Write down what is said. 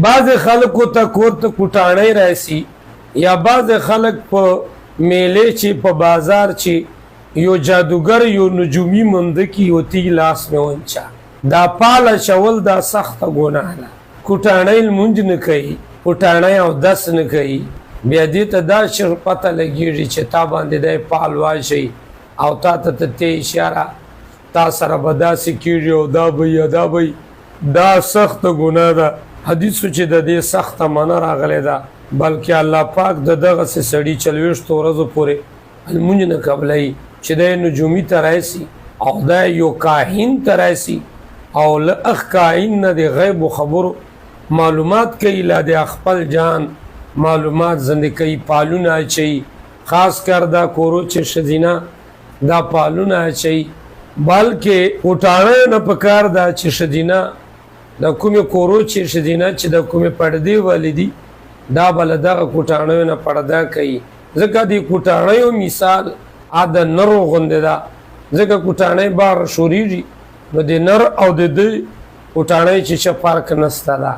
بعض خلکو ته کور ته کوټاڼی راسي یا بعض خلک په میلې چې په بازار چې یو جادوګر یو نجومی منده کی ہوتی لاس میں ونچا دا پاله چول دا سخت ګناه ده. کوټاڼی لمونځ نه کوي، کوټاڼی اودس نه کوي، بیا دې ته دا شر پته لګېږي چې تا باندې دی پال واچوي او تا ته ته اشاره تا سره به داسې کېږي او دا به یا دا به دا سخته ګناه ده. حدیثو چې د دې سخته منه راغلی ده بلکې الله پاک د دغسې سړي 40 ورځو پورې لمونځ نه قبلوي چې دی نجومي ته راسي او دا یو کاهن ته راسي او له اخ کاهن نه د غیب خبرو معلومات کوي، لا د خپل جان معلومات زنده کوي، پالونه اچوي، خاص کر دا کورو چې ښځینه دا پالونه اچوي. بلکې کوټاڼی نه پکار ده چې ښځینه د کومې کورو چې ښځینه چې د کومې پردې والی دي دا به له دغه کوټاڼیو نه پرده کوي، ځکه د کوټاڼیو مثال د نرو غوندې ده، ځکه کوټاڼی بار شوریږي نو د نر او د دوی کوټاڼی چې څه فرق نسته ده.